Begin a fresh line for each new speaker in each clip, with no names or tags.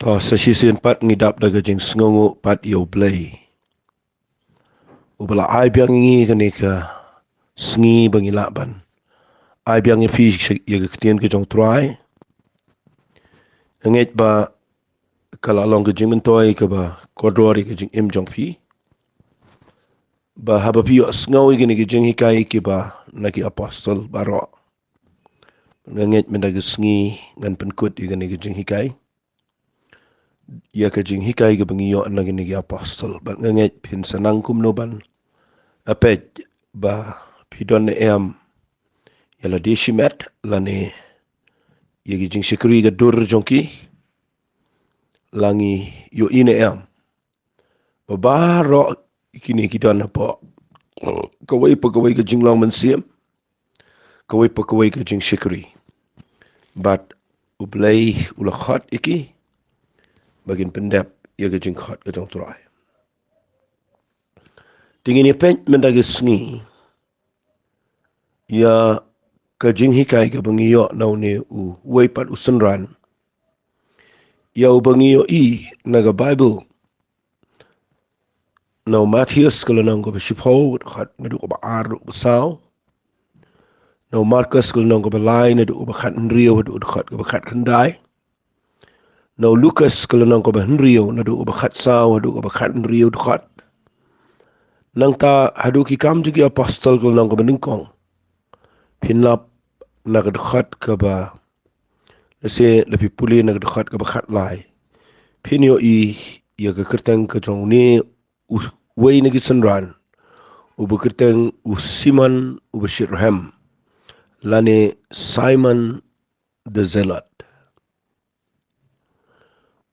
To sa sisin pat ngidap daga jing sngongo pat yo blay. Ubala ay biang ngi kanika sngi bangilaban. Ay biang ipi yaga ketien ke jong try. Nget ba kala long ke jing mentoy ke ba kodori ke jing im jong pi. Ba haba pi yo sngawi gini ke jinghikai ke ba naki apostol baro. Nget mendaga sngi ngan penkut gini ke jinghikai. Ya ke jinghikai ke bangiyo na gini ke apostol. Ba nget pin sanang kumnoban. Apet ba pidon em yala desimet lani yagi jing sikri ga dur jongki langi yo ine em babaro kini kita na po kawai pa kawai ka jing long mansiem kawai pa kawai ka jing sikri but ublay ula khat iki bagin pendep yaga jing khat ka jong turai tingin ni pen mendagi sngi ya ka jinghikai ka bangiyo naune u waipat usenran ya u bangiyo i naga Bible nau Matthias kalau nang ko besipo khat nadu ko baar ko saw nau Marcus kalau nang ko balai nadu ko khat nrio nadu ko khat khandai nau Lucas kalau nang ko nrio nadu ko khat saw nadu ko khat nrio khat nang ta hadu ki kam jugi apostol kalau nang ko beningkong pinlap nak khat ka ba lese lebih pulih nak khat ka ba khat lai pinyo i ya ka kertang ka jong ni wei nagi senran ubekerteng Simon ubeshirhem lane Simon the Zealot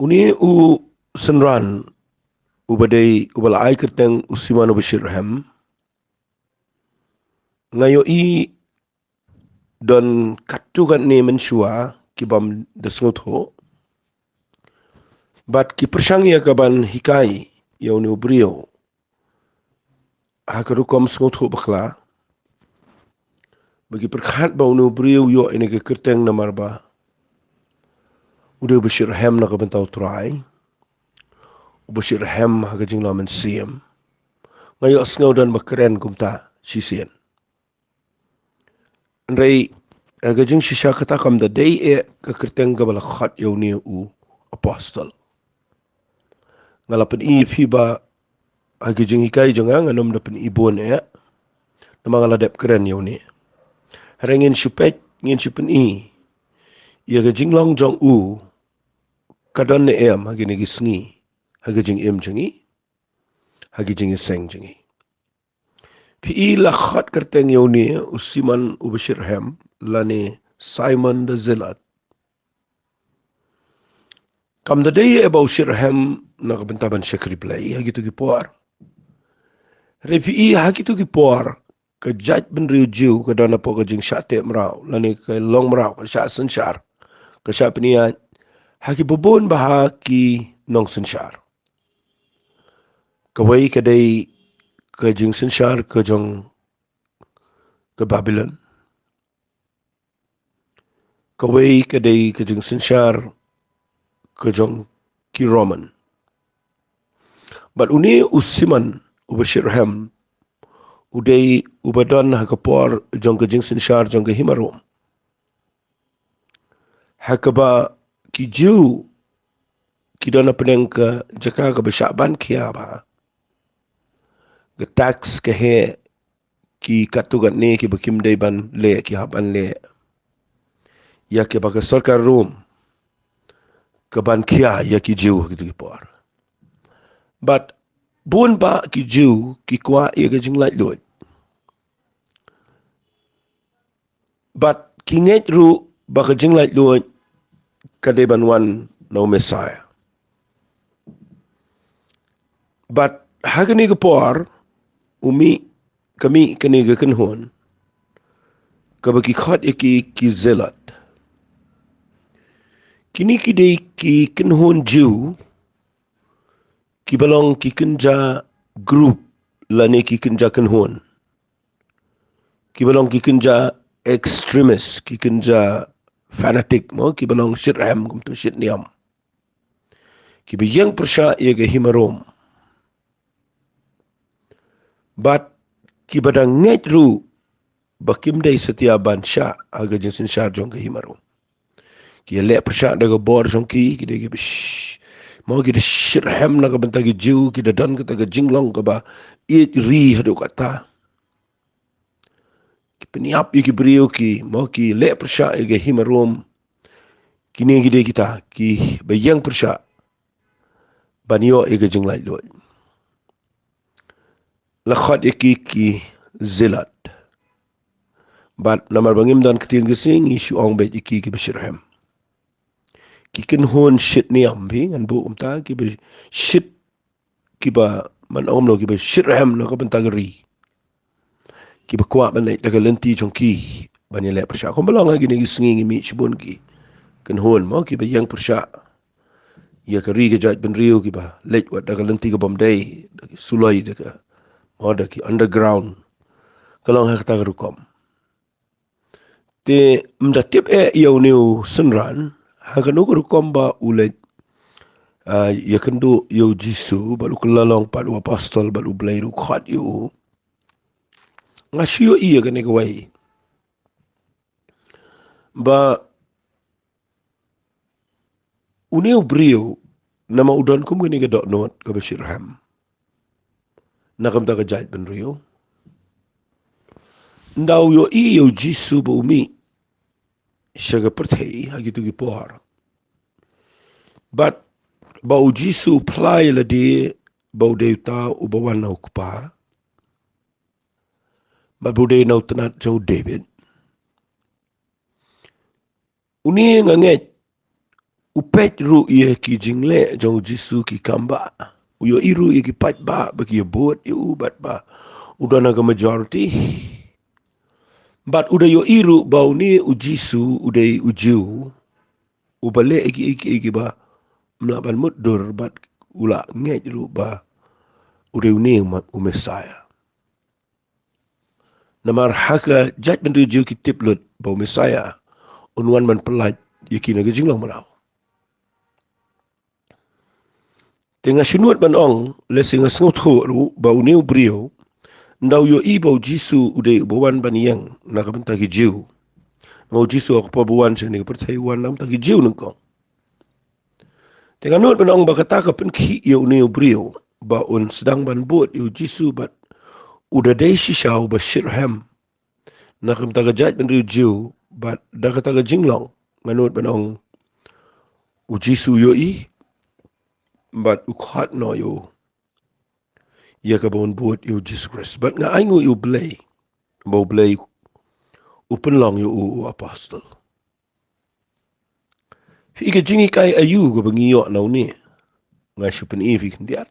uni u senran ubadai ubalai kerteng Simon ubeshirhem ngayo i don katugan ni mensua kibam desngot but ki persangi akaban hikai yau ni ubrio hakarukom sngot bakla bagi perkhat ba unu ubrio yo ini ke kerteng namar ba udah beshirhem na kabentau turai beshirhem haka jing lamen siem ngayo sngo dan bakeren kumta sisien Rei agajing shisha kata kam da day ke kerteng gabala khat yauni u apostol. Ngalapan i fiba agajing hikai jangang anom dapan ibon nama ngaladep keren yauni. Harengin supet ngin supen i. Ya gajing long jong u kadon ne em hagi negi sngi hagajing em jangi hagajing seng jangi. Pi la khat kerteng yauni Simon ubeshirhem lani Simon the Zealot. Kam da day about shirhem na kabentaban syakri play hagitu ki por. Refi hagitu ki por ka judge ben riu ka dana po ka jing syate mrau lani ka long mrau ka sya sensyar ka sya penian haki bubun baha ki nong sensyar. Kawai ka day ka jing sensyar ka jong ke Babylon. Kawai ka day ka jing sensyar ke jong ki Roman. But uni Simon ubeshirhem udai ubadan hakapor jong ke jing sensyar jong ke himarom. Hakaba ki Jew ki dana peneng ke jaka ke besyaban kia ba. Ke tax ke he ki katugat ni ki bakim daiban le ki haban le. Ya ke baka sarkar Rom ke ban kia ya ki Jew gitu ki por. But bun ba ki Jew ki kwa ya ke jing light load. But ki nget ru ba ke jing light load kadeban wan no Messiah. But hagani ke por umi kami kani ke kenhon kabaki khat ki Zealot. Kini ki day ki kenhon Jew ki balong ki kenja group lani ki kenja kenhon. Ki balong ki kenja extremist ki kenja fanatic mo ki balong shirham kum tu shit niam. ki biyang persya ia ke himarom. Bat ki badang ngej ru bakim day setia ban sya aga jinsin syar jong ke himarom. Ki lek persya daga bor jong ki de ki bish. Mau ki de shirhem na ka bentagi jiu ki de dan ka taga jinglong ka ba it ri hadu kata. Ki peniap ki brio ki mau ki lek persya aga himarom. Kini ki de kita ki bayang persya banyo aga jinglai loy. Lakhat ki zilat. Bat namar bangim dan ketin gesing isu ong bet ki beshirhem. Ki ken hon shit ni ambi ngan bu umta ki be shit ki ba man om lo ki be shirhem no ka bentagri. Ki be kwa ban daga lenti jong ki banya le persya ko malong lagi ni singi mi shibun ki. Ken hon mo ki be yang persya. Ya ka ri ke jaj ben rio ki ba lek wat daga lenti ka bomday daga sulai daga mo ki underground. Kalong ha kata rukom. Te mdatip yaw niu senran hakan ukur komba ulet yakendu yaw jisu balu kelalong palu apostol balu blairu khat yu ngasio iya kan igawai ba uniu brio nama udon kum gani ga dok not ga bashirham nakam ta ga jait ben rio ndaw yo yaw jisu ba umi shaga perthei hagitu gi por but bau jisu play la de bau deita ubawan na ukpa ba bude na utanat jo David uni nganget upet ru ye ki jingle jo jisu ki kamba uyo iru ye ki pat ba bagi bot yu bat ba udana ga majority but uda yo iru ba uni ujisu udai uju ubale iki ba mlaban mudur bat ula nget ru ba udai uni umesaya namar haka jat bendu ju ki tiplut ba umesaya unwan man pelat yakina ga jinglang malaw Tengah sunut ban ong lesing ngot ho ru ba uniu brio ndaw yo ibo jisu ude ubawan ban yang nakabenta ki jiu mau jisu ako pabuan sa ni pertayuan nam ta ki jiu nungko Tengah nut ban ong ba kata ka pen ki yo uniu brio ba un sedang ban buat yo jisu bat uda dai shishaw ba shirham nakabenta ka jat ban riu jiu bat da kata ka jinglong nganut ban ong u jisu yo i but ukhat no yo ia ka bon buat yo Jesus Christ but nga aingo yo blay bo blay upenlong yo apostol fi ka Jinghikai ayu go bangiyo na ni nga supen ifi kandiat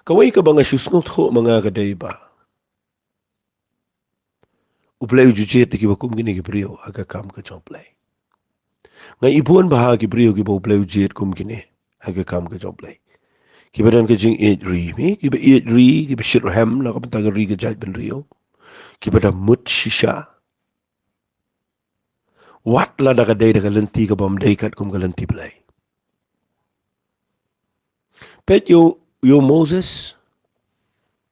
kawai ka banga susngot ho mga kaday ba ublay jujet ki bakum gini ki brio aga kam ka joblay nga ibuan baha ki brio ki bo blay jujet kum gini aga kam ka joblay Kibadan ka jing eat ri mi kiba eat ri kiba shirham na kapanta ka ri ka jait ben rio kibada mut shisha wat la da ka day da ka lenti ka bam day kat kum ka lenti play pet yo Moses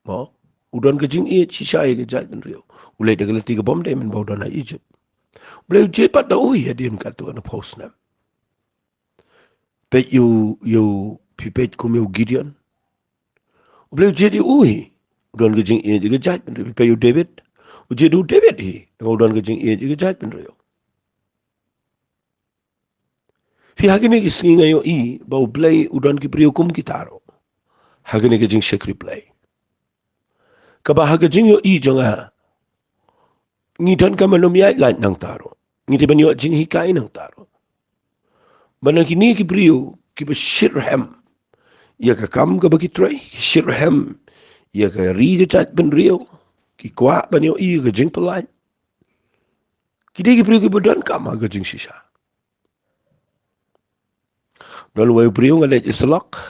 mo udan ka jing eat shisha ka jait ben rio ulay da ka lenti ka bam day men bawdan na Egypt ulay jit pat da uy hadin ka to na post nam pet yo pipet kum yo Gideon Beliau jadi uhi. Udan kejing ia juga jahat pen rio. Payu David. Jadi David hi. Udan kejing ia juga jahat pen rio. Fi hagini isingi ngayo i. Bau belai udan ki priyo kum kitaro. Hagini kejing syekri belai. Kabah kejing yo i jonga. Ngidan ka manumiay lain nang taro. Ngiti banyo Jinghikai nang taro. Banang kini ki priyo. Ki bashirham. Ia ka kam ka bagi tray, shirham, ia ka ri ka chat ben rio, ki kwa ban yo i ka jing pelai. Ki di ki priyo ki badan kam ha ka jing shisha. Dan wai priyo ngalet islak,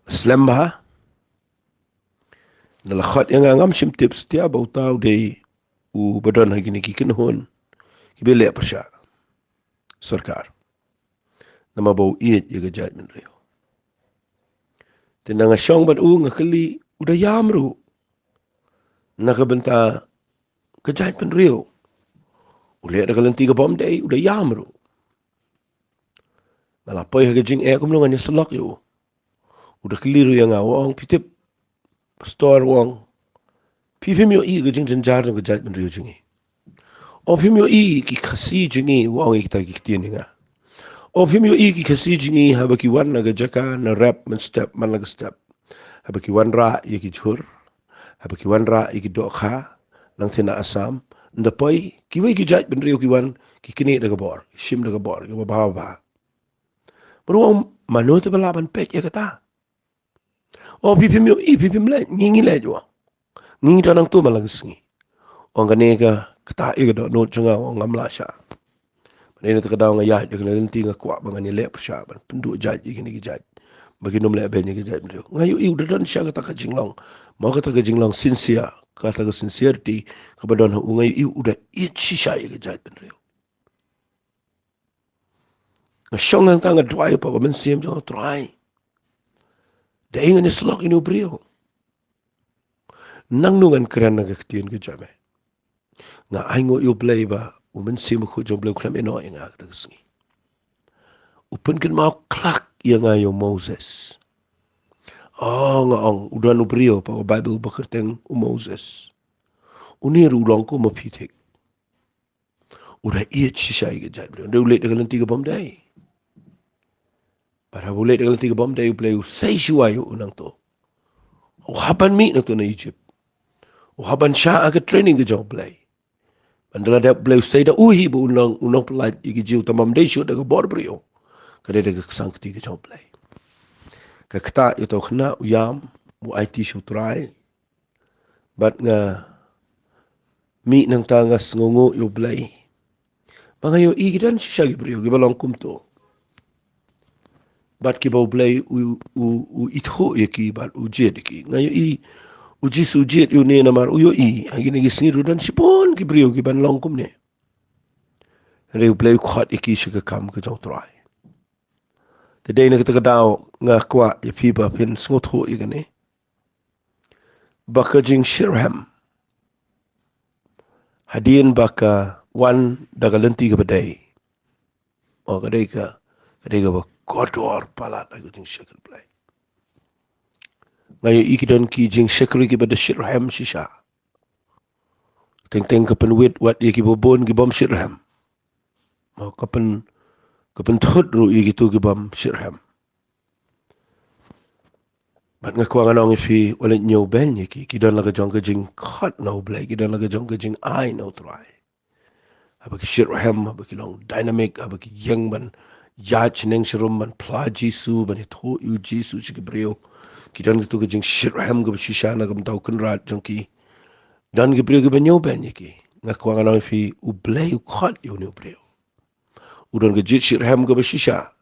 slam bah, nalakhat yang ngam sim tips tia bau tau de u badan ha gini ki kinhon, ki bele persya. Sarkar. nama bau iet ya judgment rio. Tenang asyong bat ngakali udah yamru. Nakabenta judgment rio. Ulihat ada kalanti ka bom day udah yamru. Nalapoy ha jing kumulungan niya salak yo. Udah keliru yang awang pitip pastor wang. Pipim yo ka jing janjar ng judgment rio jingi. O pim yo ki kasi jingi wang kita kiktiyan nga. O pim yo ki kasi jingi habaki wan naga jaka na rap man step man naga step. Habaki wan ra ki jhur. Habaki wan ra ki dokha nang tina asam. Ndapoy kiway ki judgment rio ki wan ki kini daga bor. Shim daga bor. Ki babawa. Pero mano te balaban pek ya kata. O pipim yo pipim le ngingi le jo. Ngingi tanang tu malagasngi. O ganega kata ya do no chunga o ngamla sha. Manena te kadaw nga ya de kanenti nga kwa banga ni le sha ban pendu jaj igini ki jaj. Bagi nom le ben ki jaj mrio. Ngayo udadan sha kata ka jinglong. Mo kata ka jinglong sincere, kata ka sincerity kabadon ha ngayo udah itchi sha ki jaj mrio. Nga syong ang tanga dry pa men siem jo dry. Daingan ni slok inu brio. Nang nungan keren na kaktiyan ka jame. Nga ay ngo yu blay ba, uman siem ko jom blay klam ino nga katagasngi. Upan kan mau klak ya nga yung Moses. Oh nga ang udan nu brio pa o Bible bakerteng Moses. Unir ulang ko mapitik. Udah iya sisay ka jay brio. Udah ulit na kalang tiga bom day. Para ulit na kalang tiga bom day, uplay usay siwayo unang to. O haban mi na to na Egypt. O haban siya aga training ka jong play. Bandala da play say da uhi bu unang pelat igi jiu tamam day shoot daga bor brio. Kada daga kesang ketiga jong play. Kakta ito kena uyam mu IT shoot try. Bat nga mi nang tangas ngungu yo play. Pangayo igi dan siya gi brio gibalong kumto. Bat ki bau play u itho yaki bat u jed ki. Ngayo uji sujet yu ne namar uyo agi nagi singiru dan sipon ki brio ki ban longkum ne. Reu play khot iki shika kam ka jong try. Today na kita kadaw nga kwa ya pipa pin sngot ho igane. Baka jing Shirham. Hadien baka wan dagalenti ka baday. O kadai ka ba kodor palat ako jing shikal play. Ngayon ikidan ki jing shikri ki bada Shirham shisha. Teng kapan wat iki bobon ki bom Shirham. O kapan thud ru iki tu ki bom Shirham. Bat nga kwa nganong ifi wala nyo ben yaki kidan laga jong ka jing khot no blay kidan laga jong ka jing ay no try. Habaki Shirham habaki long dynamic habaki yang ban yach neng shirum ban pla jisu ban ito yu jisu chiki brio. Kidan gitu ka jing Shirham ka bashishana ka mtaw kunrat jong ki. Dan ki brio ki ban nyo ben yaki. Nga kwa nganong ifi ublay khot yu ni brio. Udan ka jit Shirham ka bashisha.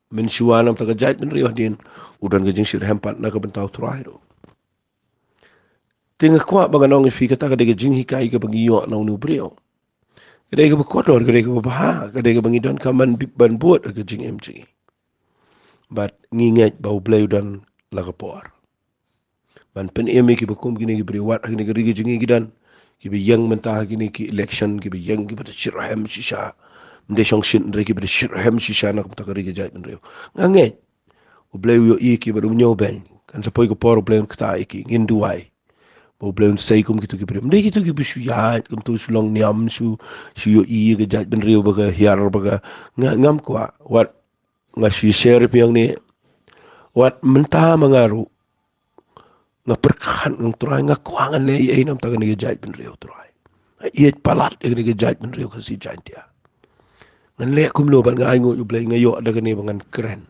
Men siwanam taga jait men rio din udan gajing Shirham pat na ka bentaw try do. Tinga kwa baganong ifi kata ka dega Jinghikai ka bangiyo na unu brio. Kadai ka bakotor, kadai ka babaha, kadai ka bangidon ka man buot ka jing MG. But nginget bau blay udan laga por. Man pen emi ki bakum gini ki brio wat gini ka rigi jingi gidan. Ki bi yang mentah gini ki election ki bi yang ki bata Shirham shisha. Mde syong shin ndre ki bada Shirham shisha na kumta kari ka jait men rio. Nganget. Ublay uyo iki bada unyo ben. Kan sa poy ko por ublay kata iki. Nginduay. Ublay say kum kitu ki brio. Mde kitu ki bisu yait. Kum tu sulong niam su yo iya ka jait men rio baga hiar baga. Ngam kwa. Wat nga si share piyang ni. Wat mentah mangaru. Nga perkahan ng turay. Nga kuangan na iya nam taga ni ka jait men rio turay. Iyat palat ni ka jait men rio kasi jait dia. Ngan lek kumloban nga ay ngo ublay ngayo ada kani bangan keren.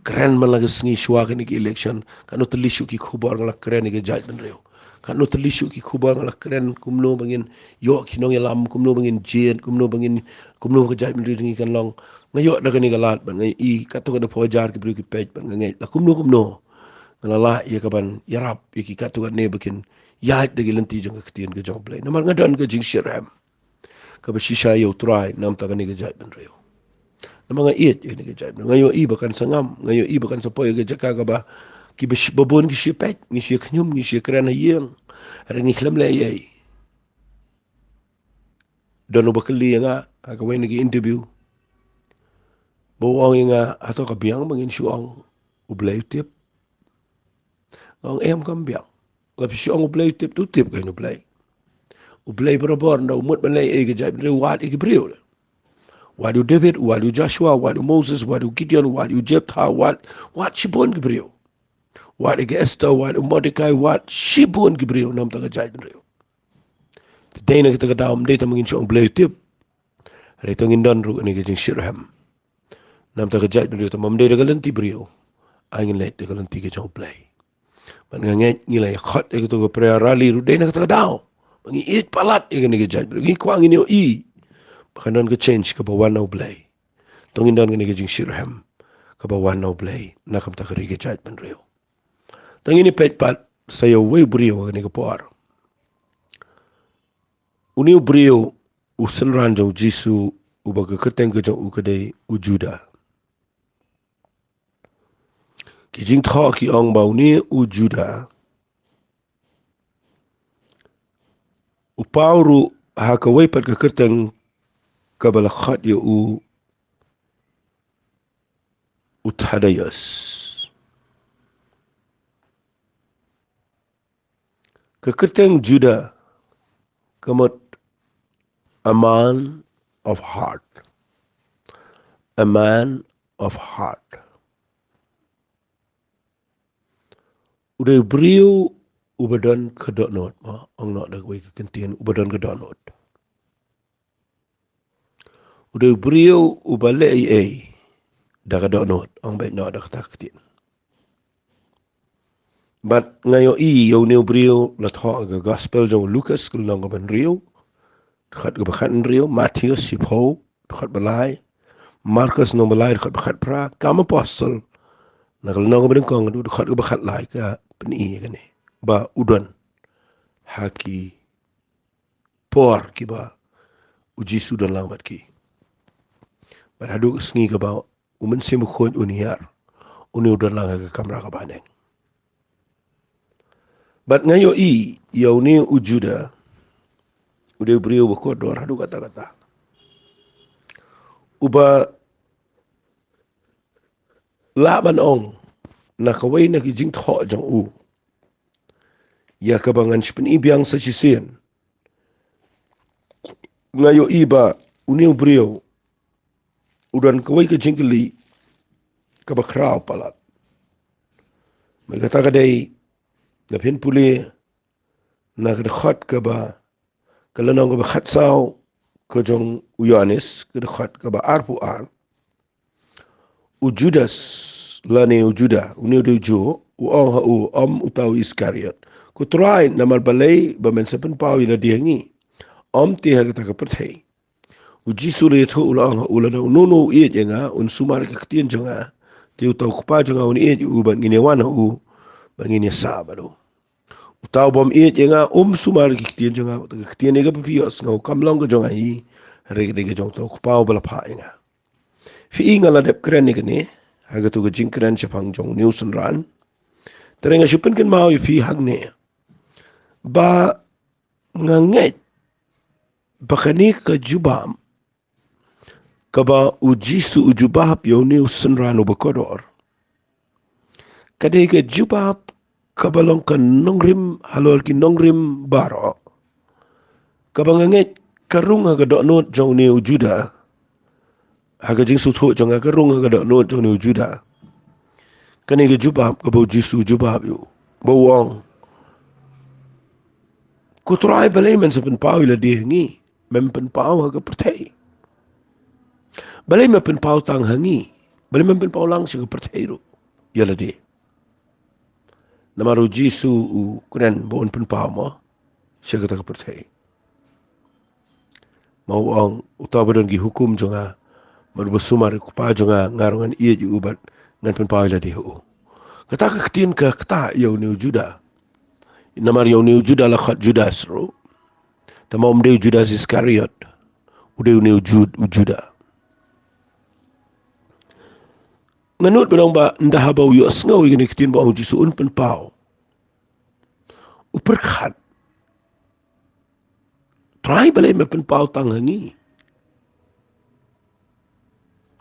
Keren man lagi sengi syua kani ki election kanu telisyu ki kubar ngala keren ni jait ben reo. Kanu telisyu ki kubar ngala keren kumlo bangin yo kinong yalam kumlo bangin jen kumlo ka jait ben reo kan long ngayo ada kani galat ban ngai I katu kada pojar ki bri ki page ban ngai la kumlo ngala la ya kaban yarap ki katu ne bakin yait de gelenti jang ka tien ka job play. Namar ngadan ka jing Shirham. Kabashisha yo try nam taga ni ka jait ben reo. mga iit ni ka jai ngayo I bakan sangam ngayo I bakan sapoy ga jaka ga ba ki babon ki shipet ni shi knyum ni shi krana yeng ren ni khlam le yai dono bakali nga ka wen gi interview bo ong nga ato ka biang bangin shuang ublay tip ang em kam biang la shuang ublay tip tu tip ga no ublay barabor na umut balay e ga jai wat e gibriu wadu David, wadu Joshua, wadu Moses, wadu Gideon, wadu Jephthah, wat shibon gibriu. Wadu Esther, wadu Mordecai, wat shibon gibriu nam taga jai gibriu. Dena kita daam data mungkin siang blay tip. Rito ngindan ru ni kijing Shirham. Nam taga jai gibriu tamam data galanti briu. Angin lait de galanti kijing blay. Man nganget ngilai khot e kito prayer rally ru dena kita daam. Mangi it palat e ni kijai gibriu. Ngi kwang ini I. Bakanan ke change ke bawah na blay. Tongin dan ni kijing Shirham. Kabawan na blay nakam ta kari gechat ban reo tangi ni pet pat sayo we brio ni kapor uni brio usen ranjo jisu ubaga keteng ke u kedai ujuda ki jing tha ki ong ba uni ujuda upauru ha ka we pat ke keteng kabala khat yo uthadayas keketeng Juda kamot a man of heart, a man of heart. Udah beriu ubadan kedonot ma ang nak dah wei kekentian ubadan kedonot. Udah beriu ubalai dah kedonot ang baik nak dah ketaktin. But ngayo yo new brio la tha ga gospel jong Lucas kul nang ban rio khat ga khat rio Matthew sipho khat balai Marcus no balai khat khat pra kam apostle nakal nang ban kong du khat ga khat lai ka peni ga ne ba udon haki por ki ba uji sudan lang bat ki ba hadu sngi ga ba umen sim khon uniar uni udon lang ga kamera ga baneng. But ngayo yo ni ujuda udah beriu berkodor hadu kata-kata uba laban ong nakaway na kijing tho jang ya kabangan sipen ibiang sa sisian ngayo iba uniu beriu udan kaway kijing keli kabakrao palat magkata kadai napin puli na kadakhat kaba kalanong kaba khatsao kajong uyanis kadakhat kaba arpu ar ujudas lani ujuda uniu dejo u utaw Iskariot ku try namar balay bamen sapen pawi la diangi ti hagata ka perthai uji sule tho ulang ulana nono e jenga un sumar ka ktien jonga ti utaw khpa jonga un e u ban ngine wana bangine sabado utaw bom e jenga sumar ka ktien jonga ka ktien ga pios ngau kamlong ga jonga hi reg jong taw khpa bala pha inga fi inga la dep kren ni hagatu ga jingkran chapang jong newsun ran terenga shupen kan mau fi hagne ba nganget bakani ka jubam kaba ujisu ujubab yo ni usunrano bakodor kadai ka jubab kabalong ka nongrim halol ki nongrim baro kaba nganget karunga ka donot jong ni ujuda haga jingsu tho jong ka runga ka donot jong ni ujuda kani ka jubab kaba ujisu ujubab yo bawang kutrai balay men sa penpau ila dihangi men penpau haga pertai balay men penpau tang hangi balay men penpau lang siya ka pertai ro yala di namaru jisu kunen bon penpau mo siya ka pertai mau ang utabadon gi hukum jonga marbusumar kupa jonga ngarongan iya ji ubat ngan penpau ila di hu kata ka ketin ka kata yaw ni juda namar yaw ni juda la khat judas ro tamam de Judas Iskariot udah ni ujuda nganut benong ba ndah ba yu asngau igini kitin ba jisu un pen pau uperkhat try balai me pen pau tang hangi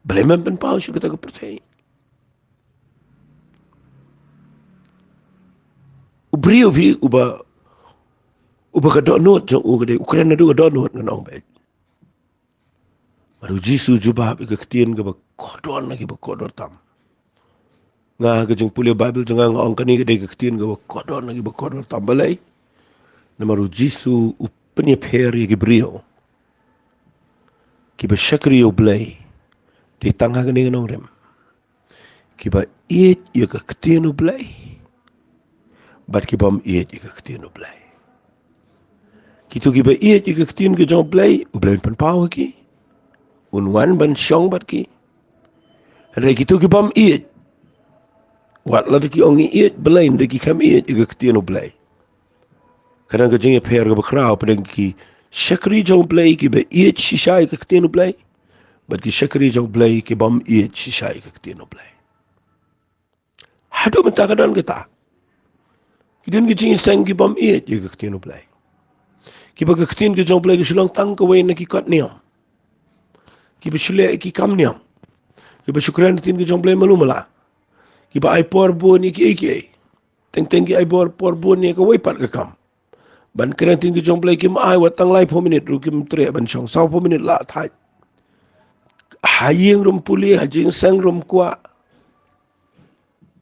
balai me pen pau shu kita percaya ubrio bi uba ka donut jong u gade Ukraina du ka donut nganong ba baru jisu juba bi ka kitin ka ba kodon lagi ba kodor tam nga ka jeng pulia Bible jeng nga ong kani gade ka kitin ka ba kodon lagi ba kodor tam balai na maru jisu upenya peri ki brio ki ba shakri o blai di tangha kani nganong rem ki ba iet ya ka kitin o blai bat ki bam iet ya ka kitin o blai kitu ki ba iet ya ka kitin ka jong blai o blai pen pau ki un wan ban shong bat ki re kitu ki bam iet wat la ki ong iet blai de ki kam iet ya ka kitin o blai kadang ka jeng ya per ka ba krau padang ki shakri jong blai ki ba iet shisha ya ka kitin o blai bat ki shakri jong blai ki bam iet shisha ya ka kitin o blai hadu menta kadan kita kidin ki jeng sang ki bam iet ya ka kitin o blai ki ba ka kitin ki jong blai ki sulang tang ka wai na ki kat niam ki ba shule ki kam niam ki ba shukran tin ki jong blai malumala ki ba ai por bo ni ki ai teng ki ai por bo ni ka wai pat ka kam ban kran tin ki jong blai ki ma ai wa tang lai 4 minute ru ki mtre ban chong sau 4 minute la thai hayeng rum puli hajing sang rum kwa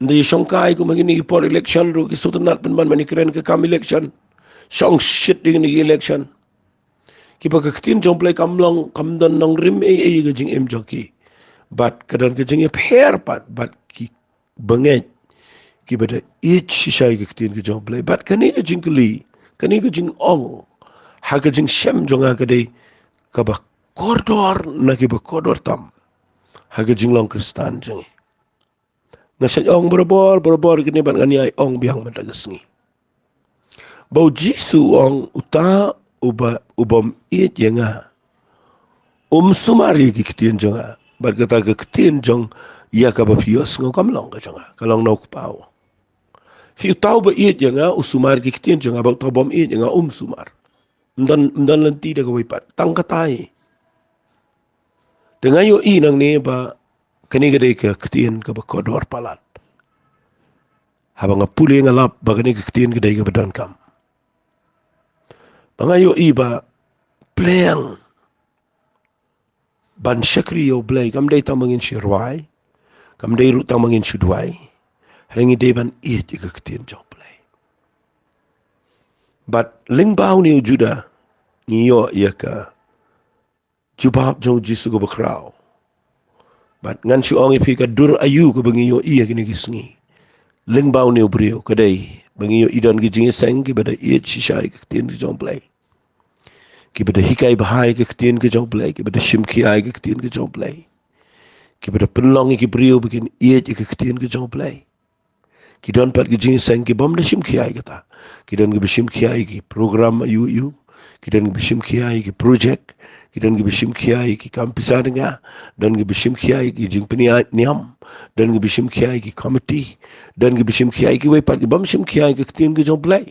ndi shongkai ko magini ki por election ru ki sutunat ban ban mani kran ka kam election song shit ding ni election ki ba ka tin jong play kam long kam don nong rim e ga jing em joki bat kadan ka jing e pher pat bat ki banget ki ba da ich shai ka tin ka jong play bat kani ka jing kli kani ka jing ong ha ka jing shem jong ka dei ka ba koridor na ki ba koridor tam ha ka jing long kristan jing ngasai ong borobor kini ban ngani ai ong biang matagasngi bau jisu ong uta ubam iet yenga sumari ki kitien jonga bat kata ka kitien jong ya ka ba pios ngo kamlong ka jonga kalong no pau fi tau ba iet yenga usumar ki kitien jonga ba to bom iet yenga sumar ndan lanti da ka wipat tang katai dengan yo i nang ne ba kani ga dei ka kitien ka ba kodor palat habang puli ngalap ba kani ka kitien ga dei ka badan kam bangayo iba playang ban shakri yo blay kam day tamangin shirwai kam day ru tamangin shudwai haringi day ban iet iga kitien jo blay but ling baw ni juda ni yo ka jubab jo jisu go bakraw but ngan shi ong ipi ka dur ayu ko bangi yo iya kini gisngi ling baw ni brio kadai bangi yo idon gi jingi sang ki bada iet shishai ka kitien jo blay ki bada hikai bahai ke kitien ke jong play ki bada shimki ai ke kitien ke jong play ki bada penlong ki brio bikin iet ke kitien ke jong play ki don pat ki jing sang ki bom da shimki ai kata ki don ki shimki ai ki program yu ki don ki shimki ai ki project ki don ki shimki ai ki kampisan nga don ki shimki ai ki jing peni niam don ki shimki ai ki committee don ki shimki ai ki we pat ki bom shimki ai ke kitien ke jong play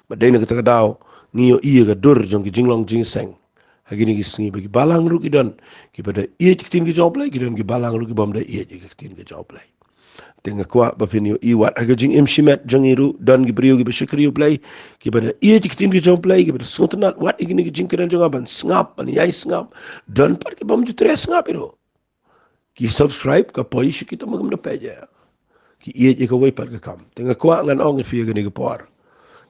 badai na kata daw ngiyo iya ga dur jong ki jinglong jing seng hagini ki sngi bagi balang ru ki don ki pada iya kitin ki job play ki don ki balang ru ki bom da iya ki kitin ki job play tenga kwa ba pinyo i wat aga jing imshimet jong iru don ki brio ki bashikri play ki pada iya kitin ki job play ki pada sotanat wat igini ki jing kiran jong aban ngap an yai ngap don par ki bom ju tres ngap iru ki subscribe ka poi shi kita magam na peja ki iya ki ka wai par ka kam tenga kwa ngan ong fi ga ni ka por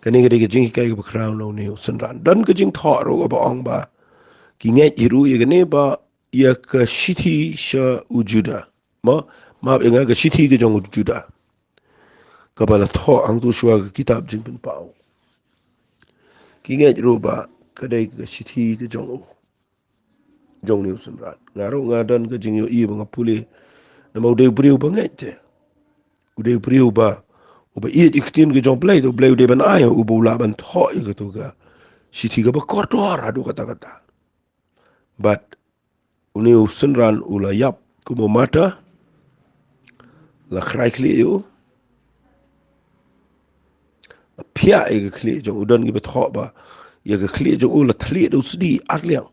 kani ga Jinghikai ga crown no ne sanran dan ga jing thoro ba ong ba ki ngai iru ye ne ba ya ka shithi sha ujuda ma nga ga shithi ga jong ujuda ka bala tho ang tu shwa ga kitab jing pin pao ki ngai iru ba ka dai ga shithi ga jong ne sanran ngaro nga dan ga jing yo i ba ngapuli na mau dei briu ba ngai te udei briu ba uba iet ikhtin ke jong play to play de ban ayo uba ula ban tho ke to ga sithi ga ba kotor adu kata but uni usenran ula yap kumo mata la khrai kli yu pia e kli jong udon gi betho ba ya ga kli jong ula thli du sdi arliang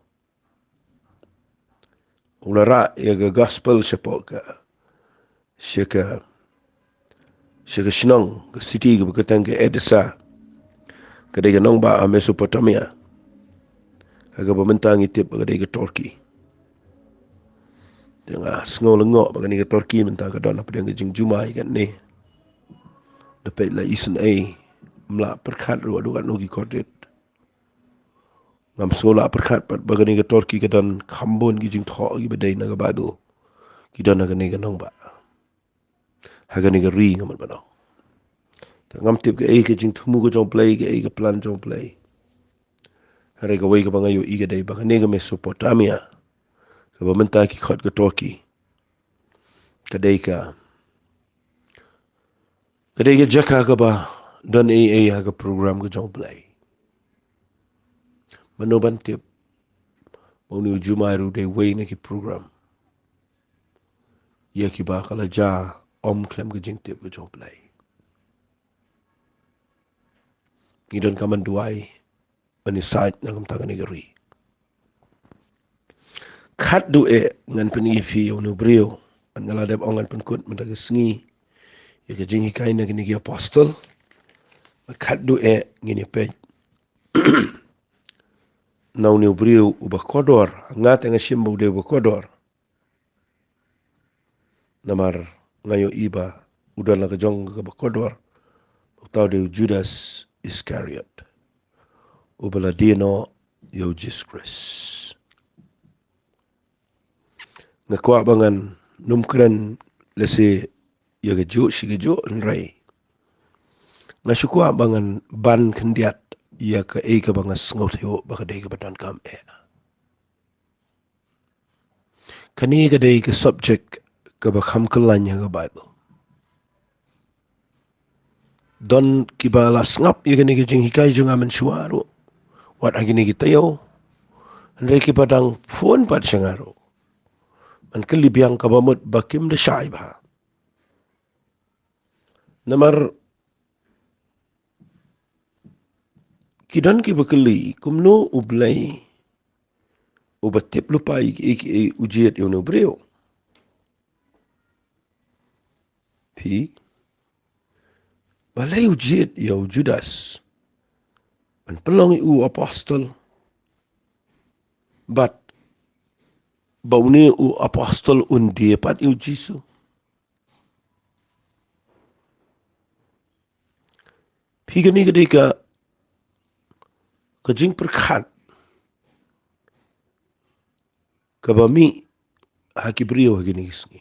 ula ra ya ga gospel shepoka sheka sheka shnong ga city ga katang ga edesa ka de ga nong ba Mesopotamia ga ba mentang itip ga de ga Turkey tengah ngol ngo ba ga Turkey mentang ga don apa de ga jing jumai kan ni dapat la isen mla perkhat ru adu kan ugi kodet ngam sola perkhat pat ba ga Turkey ga don khambon gi jing tho gi ba dei na ga badu gi don ga ni ga nong ba ha ga ni ga ri ngam ba no ngam tip ga ke jing thumu ga jong play ga ga plan jong play hare ga wei ga bangayo iga dei ba ga Mesopotamia ka ba menta ki khot ga Turkey ka dei ga jaka ga ba don ha ga program ga jong play mano ban tip mau ni jumairu dei wei na ki program ya ki ba kala ja om klem ga jing tip ga jong play ni don kaman duai ani site na kam ta ni ga ri khat du ngan pani fi onu brio an ngala deb ongan pan kut man ga sngi ya ga Jinghikai na gi apostle khat du ngini pe nau ni brio uba kodor ngat nga shimbu de uba kodor namar ngayo iba udan la ga jong ga ba kodor tau de Judas Iscariot ubala dino yo Jesus Christ nga kwa bangan numkran lese ya ga jo shi ga jo nrai nga shukwa bangan ban kendiat ya ka ka bangas ngot yo ba ka de ka badan kam kani ga de ka subject ka ba kham kalanya ga Bible don kibala ngap ya gani ga Jinghikai jung amen suaro wat agini kita yo andre ki padang phone pat sangaro an kalibiang kabamut bakim de shai ba namar kidan ki bakali kumno ublai ubatip lupai ujiet yo no breo pi balai ujiet yo Judas an pelong u apostle but bauni u apostle undi pat u Jisu pi gani gadi ka jing perkhat ka bami hakibrio gini isni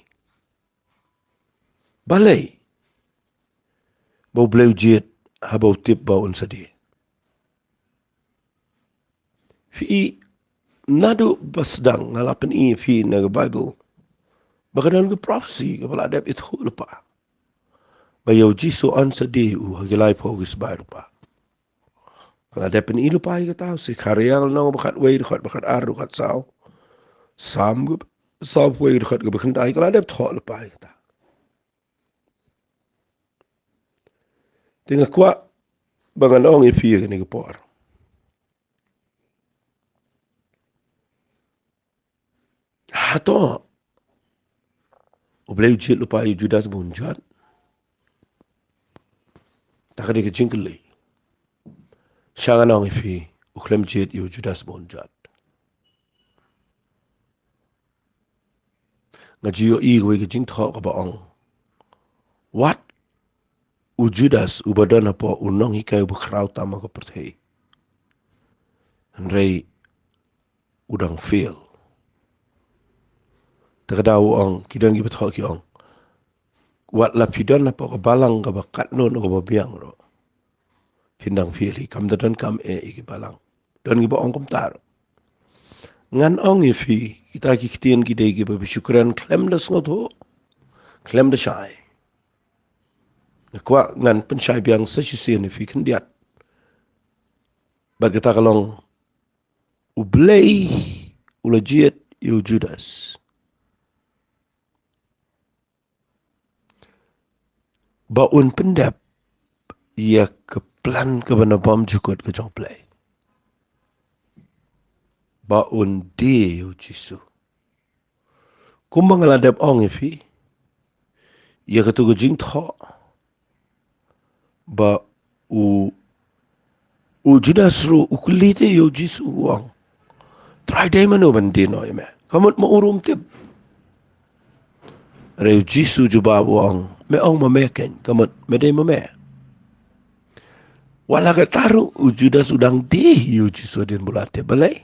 balai bau bleu jet habau tip bau unsadi fi nadu basdang ngalapan fi naga Bible bagadan ke prophecy ke bala adab itu lupa bayau Jisu ansadi hagilai pogis bai lupa kalau adab ini lupa ke tahu si karyal nang bakat wei bakat ar bakat sam wei bakat ke bakandai kalau adab itu lupa ke tahu tengah kuat bangan ong fi ke ni ke por hato ubleu jet lupa Judas bunjat tak ada ke jingkeli syangan ong fi uklem jet Judas bunjat ngajiyo wei ke jing tho ka ba ong what u Judas ubadan apa unong hikai bukrau tama ka perthei Andrei udang fail takadaw ong kidan gi betho ki ong wat la pidan apa ka balang ka bakat no ka babiang ro pindang fail hi kam dan kam ki balang don gi ba ong kom tar ngan ong fi kita ki kitien ki dei gi ba syukran klem da sngot ho klem da shai kwa ngan pen shai biang sa shi sen fi kendiat bag ta kalong ublei ulajiet Judas baun pendap ia ke plan ke bana bom jukut ke jong play baun di yu jisu kumbang ladap ong ifi ia ke tu jing tho ba u judas ru ukulite yu jisu wang try day manu bandi no me kamut mo urum tip reu jisu juba wang me ong ma meken kamut me day ma me wala ka taru u judas udang di yu jisu din bulate balai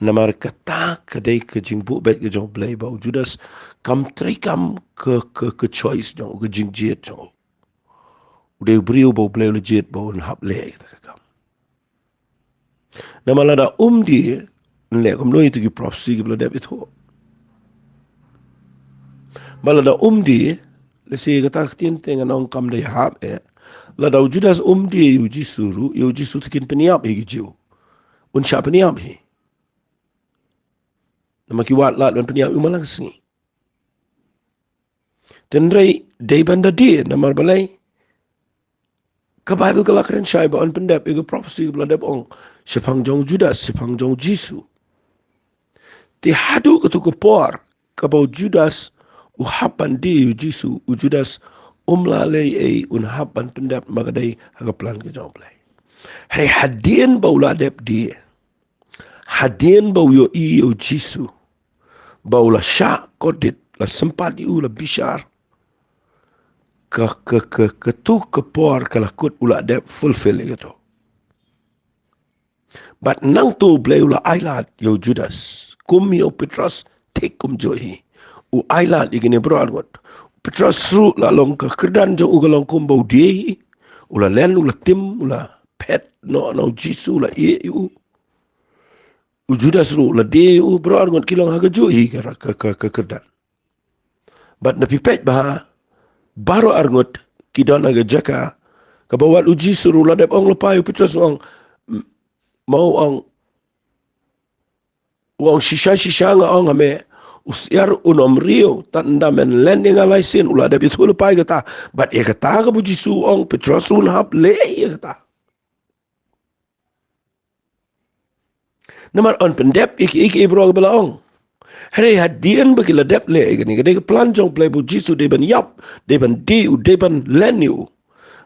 namar kata kadai ke jingbu bet ke jong play ba judas kam trai kam ke choice jong ke jing jet jong ude brio bo play le jet bo hap le ka kam namala da di le kom no itu ki prophecy ki blo deb itu bala da di le se kata tien tengan ong kam dai hap la da judas di yu jisu tikin peniap hi jiu un sha peniap hi namaki wat lat un peniap umalang singi tenrei dei banda di namar balai ka Bible ka lakren syai ba on pendap ega prophecy bla dep ong sepang jong Judas sepang jong Jisu ti hadu ka tu ko por ka ba Judas u hapan di Jisu u Judas umla le e un hapan pendap magadai haga plan ka jong play hey hadien ba ula dep di hadien ba yo i o Jisu ba ula sha kodit la sempat u la bishar ke tu ke por ke lakut ula dep fulfill gitu. But nang tu blay ula ailat yo Judas kum yo Petrus take kum johi u ailat igini bro argot Petrus ru la long ke kedan jo u galong kum bau die ula len ula tim ula pet no Jisu ula u Judas ru la die u bro argot kilong haga johi ke kedan. But na pipet bah baru argot kidan aga jaka kabawat uji suruh ladap ong lepai Petrus ong mau ong sisa nga ong ame usiar unom rio tanda men landing alai sin uladap itu lepai kata but ia kata ka buji su ong Petrus un hap le ia kata namar on pendep iki bro bela ong hari hadian bagi ladap le gani gani plan jong play buji su deban yap deban di deban lenu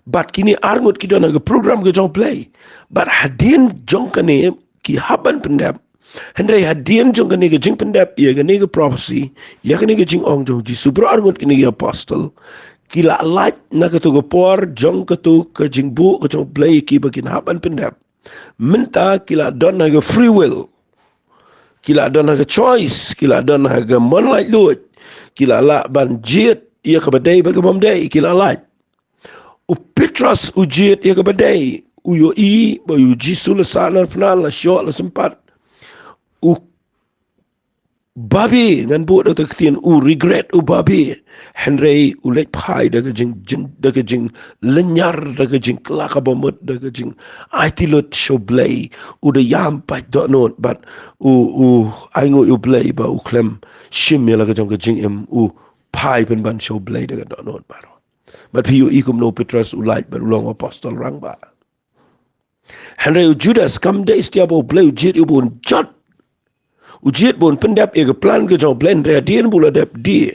but kini arngot kita naga program ke jong play but hadian jong kane ki haban pendap hendai hadian jong kane ke jing pendap ia kane ke prophecy ia kane ke jing ong jong ji subro arngot kini ke apostle kila light naga tu ke por jong ke tu ke jing bu ke jong play ki bakin haban pendap minta kila don naga free will kila don naga choice kila don naga moonlight lut kila la ban jet ia ke badai bagi bom day kila light u Petrus ujiet ia kabadai u yo i ba u Jisu la sana final la shot la sempat u babi ngan bu da taktin u regret u babi Henry u let pai da jing lenyar da jing klaka bomut da jing aitilot show play u da yam pa do not but u aingo u play ba u klem shim ya la jing em u pai pen ban show play da do not ba but piu ikum no Petrus ulait berulong apostol rang ba. Henry Judas kam de istiabo play ujit ubun jot. Ujit bun pendap ega plan ke jong plan rea dien bula dep di.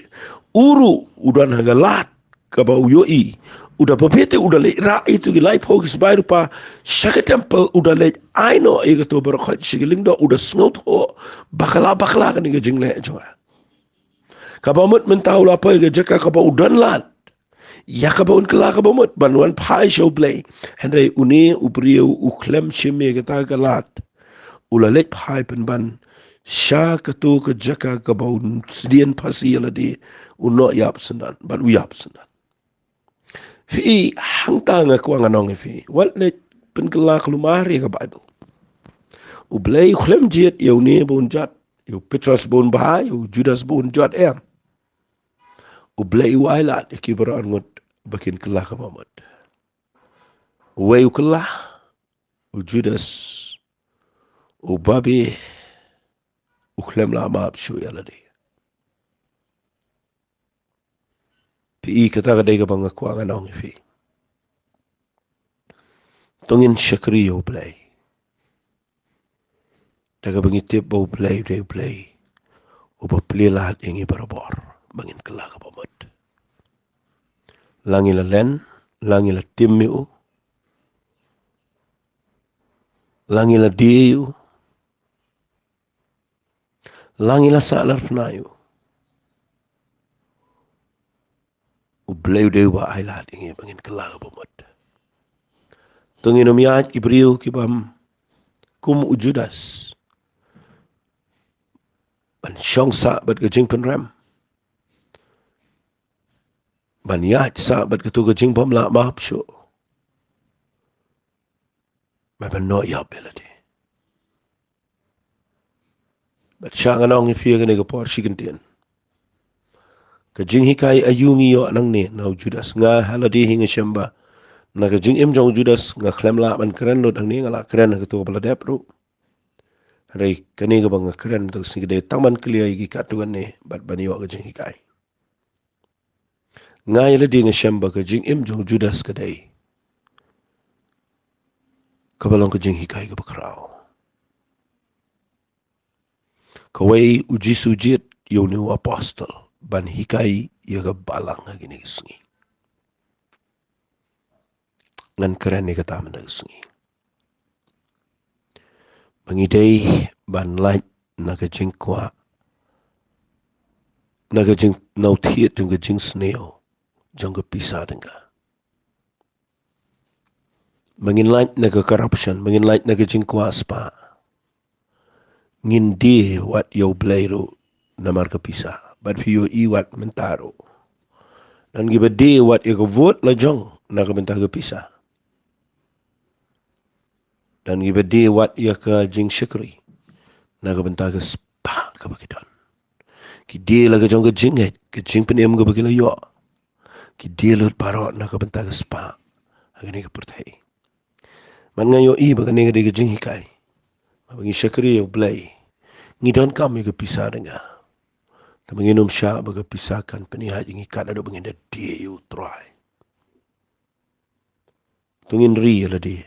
Uru udan haga lat ke ba uyoi. Udah pepete udah le ra itu ki lai pogis bai rupa shaka temple udah le aino ega to berkhat shigiling do udah sngot ho bakala kan ega jingle jwa. Kabamut mentau la pa ega jaka kaba udan lat. Yakabaun kelakabamut banuan pai show play Henry uni ubrio uklem chime kata galat ulalet pai penban sha katu ke jaka kabaun sedian pasi aladi uno yap sendan but we yap sendan fi hangta nga kuangan ong fi what let penkelak lumari ka Bible ublay uklem jet uni bun jat yu Petrus bun bahai yu Judas bun jat ublay wailat ikibaran ngut bakin kelah ka Muhammad. Uway kelah u Judas u babi u klem la maab shu yaladi. pi kata kadai ka banga kwa nganong fi tongin shakriyo play daga bangi tip bau play upa plilat ingi barabor bangin kelaga pamot langi la len langi la timmiu langi la diu langi la salar fnayu ubleu deu ba ailat ingi bangin kelaga pamot tongin umiat kibriu kibam kum ujudas ban syong sa bat ke jing penram ban yat sa bat ke tu ke jing pam la maap syo ban no ya beladi bat syang anong fi ke ne ke por sigentien ke Jinghikai ayungi yo anang ne na ujudas nga haladi hinga syamba na ke jing im jong judas nga klem la ban keren lo dang ni ngala keren ke tu bala dep ru rei kani ke bang keren tu sing de taman clear gi katuan ne bat bani yo ke Jinghikai nga yele di nga syamba ke jing im jong judas ke dai ke balong ke Jinghikai ke bakrao kawai uji sujit yo ni apostle ban hikai ya ke balang gini sengi ngan keren ni kata mana sengi bangidai ban lait na ke jing kwa na ke jing nau thiet jung ke jing sneo jong ke pisa denga bangin lait na ke corruption bangin lait na ke jing kwa spa ngin di wat yo blairu na mar ke pisa bat fiyo i wat mentaro dan giba di wat yo ke vote la jong na ke mentar ke pisa dan giba di wat yo ke jing shikri na ke mentar ke spa ke bakidon ki di la ke jong ke jinget ke jing penem ke bakila yo ki di lut parot na ke mentar ke spa agani ke pertai man ngayo i bagani ke Jinghikai bagi shikri yo blai ngidon kam yo ke pisa denga tamanginum sya baga pisahkan penihat ingi kat ada bangin da dia you try tungin ri la dia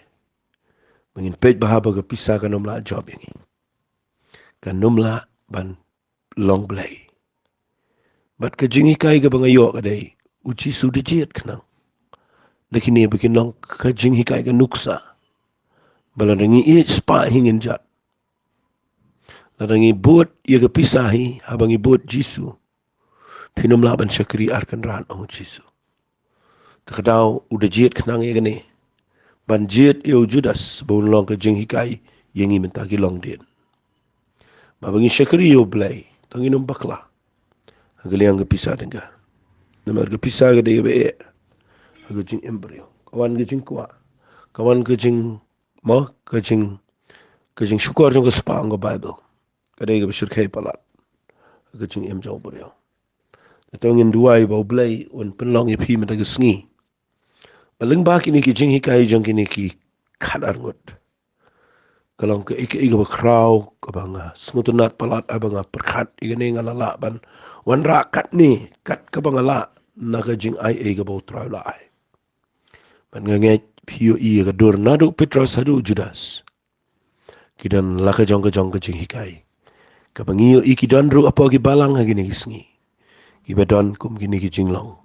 bangin pej bahaba baga pisahkan nomla job ingi kan nomla ban long blay bat ke Jinghikai ke bangayo ka dai uci sudah jiat kenang dakini bikin long ke Jinghikai ke nuksa balarangi i spa hingin jat larangi buat ia ke pisahi habangi buat jisu pinomla ban syakri arkan ran oh jisu takadau udah jiat kenang ya gani ban jiat yo judas bon long ke Jinghikai yengi mentaki long din babangi syakri yo blai tanginum bakla agaliang ke pisah denga namar ke pisah ke de be aga jing embryo kawan ke jing kwa kawan ke jing mo ke jing syukur jong ke sepang ke bible kadai ke besur kai palat aga jing em jong bryo tangin duai bau blai on penlong ye phi meta ke sngi baling ba kini ki Jinghikai jong kini ki kadar ngot kalau ke ike bakrau ke banga smutunat palat abanga perkat igane ngalala ban wan ra kat ni kat ke banga la na ke jing ai ke bau trau la ai ban ngange pio i ke dur nadu Petrus hadu Judas kidan la ke jong ke Jinghikai ke bangio iki dan ru apa ki balang gini kisngi ki badon kum gini ki jinglong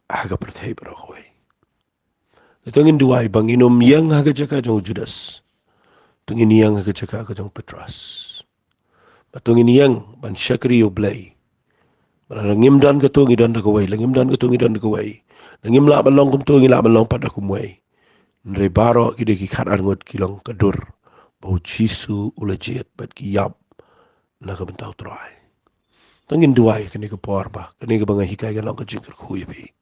aga perthai bro tungin duai banginum yang haga jaka jong Judas tungin yang haga jaka jong Petrus batungin yang ban syakri yo blai balangim dan ke tungi dan ke wai langim dan ke tungi dan ke wai langim la balong kum tungi la balong pada kum wai ndre baro kide ki khatar ngot kilong kadur bau jisu ulajet bat ki yap na ka bentau trai tungin duai kene ke porba kene ke banga hikai ga long ke jingker khuy bi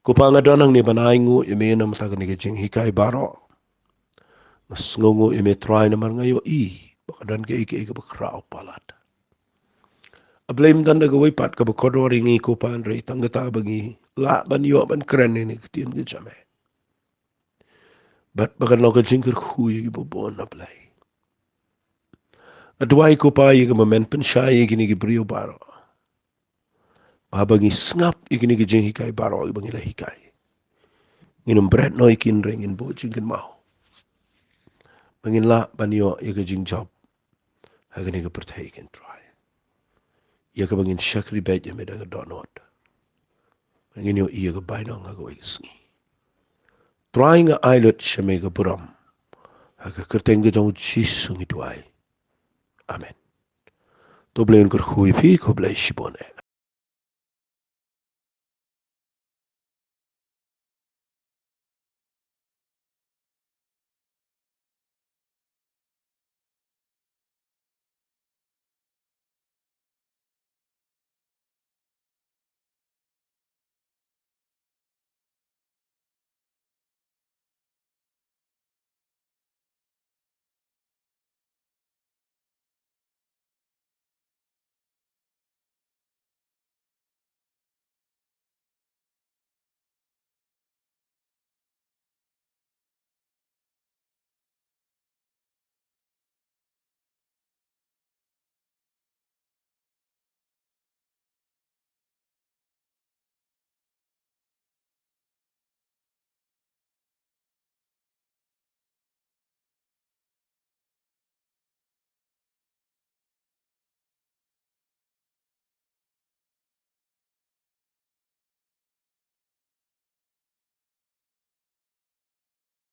ko panga donang ni banaingu yeme na mata kene ke Jinghikai baro ngongo yeme try na mar ngayo i bakadan ke ike bakrao palat ablem dan daga way pat ka bakodor ingi ko pan re tangata bagi la ban yo ban kren ni ketien ke jame bat bakan lo ke jingker khuy gi bobon na play adwai ko pa yi ke momen pen shay gi ni gi brio baro Abangi snap ikini ki jinghikai baro ibangi lahikai. Nginum bread no ikin ring in bo jingin mau. Bangin la banyo ika jing job. Hagani ka pertai ikin try. Ia ka bangin shakri bed ya medaga donot. Bangin yo ia ka baino nga go isngi. Try nga ailut siya mega buram. Haga kerteng ka jong jisung ituai. Amen. To blayin kur hui pi ko blay shibone.